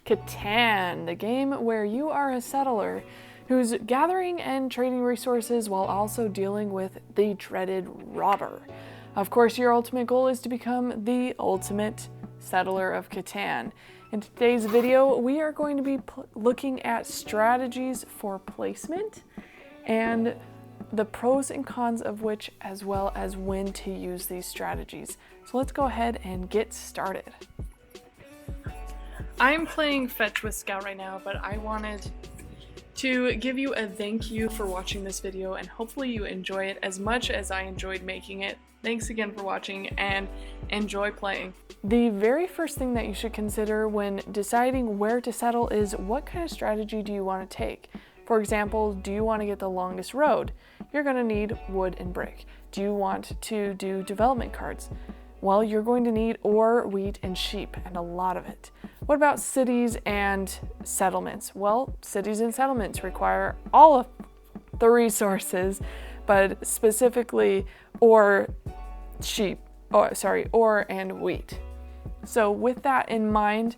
Catan, the game where you are a settler who's gathering and trading resources while also dealing with the dreaded robber. Of course, your ultimate goal is to become the ultimate settler of Catan. In today's video, we are going to be looking at strategies for placement and the pros and cons of which, as well as when to use these strategies. So let's go ahead and get started. I'm playing fetch with Scout right now, but I wanted to give you a thank you for watching this video, and hopefully you enjoy it as much as I enjoyed making it. Thanks again for watching and enjoy playing. The very first thing that you should consider when deciding where to settle is what kind of strategy do you want to take? For example, do you want to get the longest road? You're going to need wood and brick. Do you want to do development cards? Well, you're going to need ore, wheat, and sheep, and a lot of it. What about cities and settlements? Well, cities and settlements require all of the resources, but specifically ore and wheat. So with that in mind,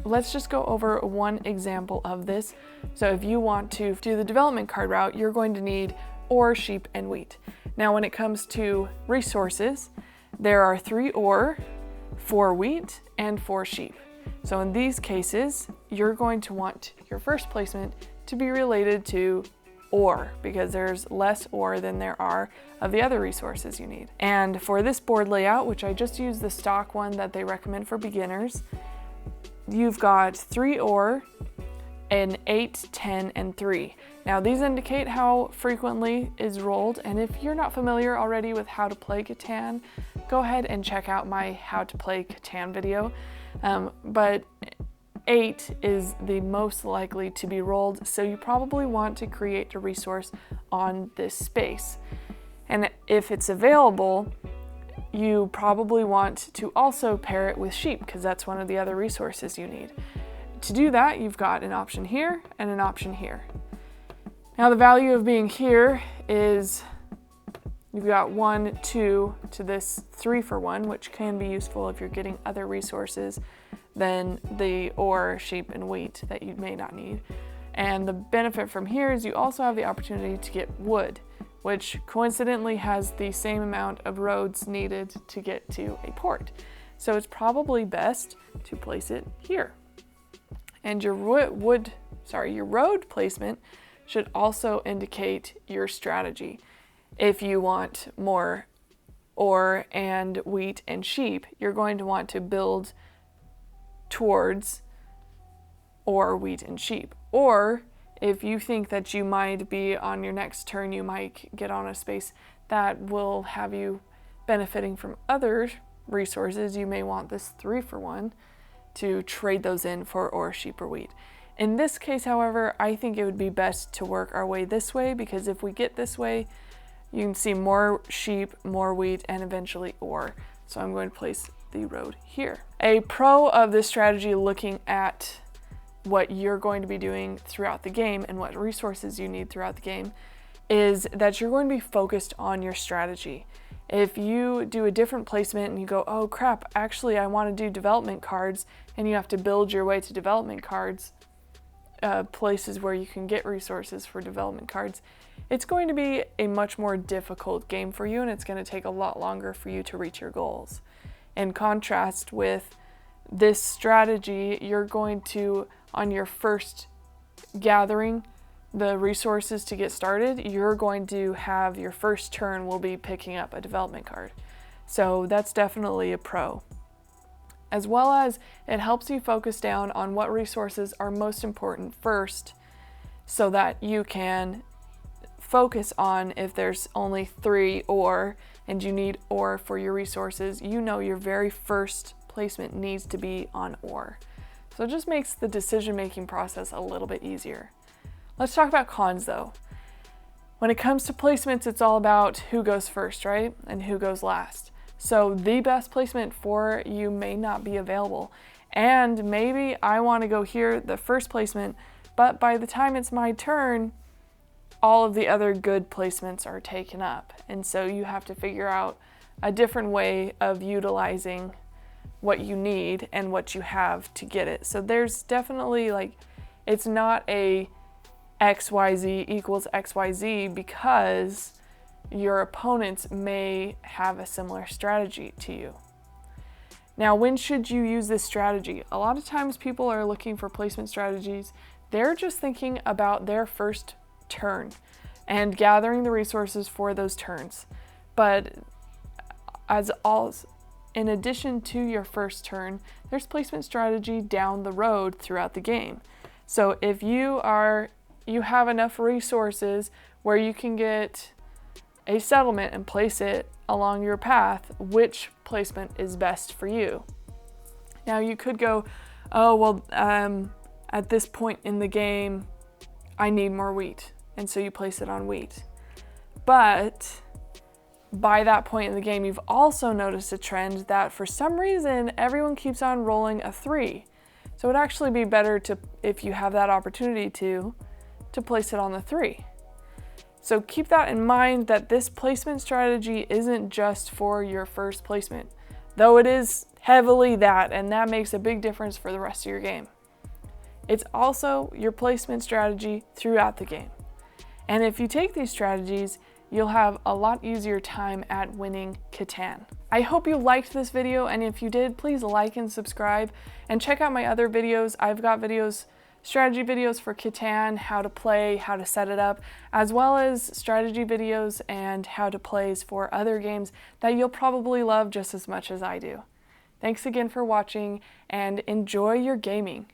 let's just go over one example of this. So if you want to do the development card route, you're going to need ore, sheep, and wheat. Now when it comes to resources, there are 3 ore, 4 wheat, and 4 sheep. So in these cases, you're going to want your first placement to be related to ore, because there's less ore than there are of the other resources you need. And for this board layout, which I just used the stock one that they recommend for beginners, you've got 3 ore, an 8, 10, and 3. Now these indicate how frequently is rolled, and if you're not familiar already with how to play Catan, go ahead and check out my how to play Catan video. But 8 is the most likely to be rolled, so you probably want to create a resource on this space. And if it's available, you probably want to also pair it with sheep, because that's one of the other resources you need. To do that, you've got an option here and an option here. Now the value of being here is you've got 1, 2 to this 3 for 1, which can be useful if you're getting other resources than the ore, sheep, and wheat that you may not need. And the benefit from here is you also have the opportunity to get wood, which coincidentally has the same amount of roads needed to get to a port. So it's probably best to place it here. And your road placement should also indicate your strategy. If you want more ore and wheat and sheep, you're going to want to build towards ore, wheat, and sheep. Or if you think that you might be on your next turn, you might get on a space that will have you benefiting from other resources, you may want this 3 for 1 to trade those in for ore, sheep, or wheat. In this case, however, I think it would be best to work our way this way, because if we get this way, you can see more sheep, more wheat, and eventually ore. So I'm going to place the road here. A pro of this strategy, looking at what you're going to be doing throughout the game and what resources you need throughout the game, is that you're going to be focused on your strategy. If you do a different placement and you go, oh crap, actually I want to do development cards, and you have to build your way to development cards, places where you can get resources for development cards, it's going to be a much more difficult game for you, and it's going to take a lot longer for you to reach your goals. In contrast with this strategy, you're going to, on your first gathering the resources to get started, you're going to have your first turn will be picking up a development card. So that's definitely a pro. As well as it helps you focus down on what resources are most important first, so that you can focus on, if there's only 3 ore and you need ore for your resources, you know your very first placement needs to be on ore. So it just makes the decision-making process a little bit easier. Let's talk about cons though. When it comes to placements, it's all about who goes first, right? And who goes last. So the best placement for you may not be available. And maybe I want to go here, the first placement, but by the time it's my turn, all of the other good placements are taken up. And so you have to figure out a different way of utilizing what you need and what you have to get it. So there's definitely like, it's not a XYZ equals XYZ because your opponents may have a similar strategy to you. Now, when should you use this strategy? A lot of times people are looking for placement strategies. They're just thinking about their first turn and gathering the resources for those turns. But in addition to your first turn, there's placement strategy down the road throughout the game. So if you have enough resources where you can get a settlement and place it along your path, which placement is best for you? Now you could go, oh, well, at this point in the game, I need more wheat. And so you place it on wheat. But by that point in the game, you've also noticed a trend that for some reason, everyone keeps on rolling a 3. So it'd actually be better to, if you have that opportunity to place it on the 3. So keep that in mind, that this placement strategy isn't just for your first placement, though it is heavily that, and that makes a big difference for the rest of your game. It's also your placement strategy throughout the game. And if you take these strategies, you'll have a lot easier time at winning Catan. I hope you liked this video, and if you did, please like and subscribe, and check out my other videos. I've got strategy videos for Catan, how to play, how to set it up, as well as strategy videos and how to plays for other games that you'll probably love just as much as I do. Thanks again for watching, and enjoy your gaming.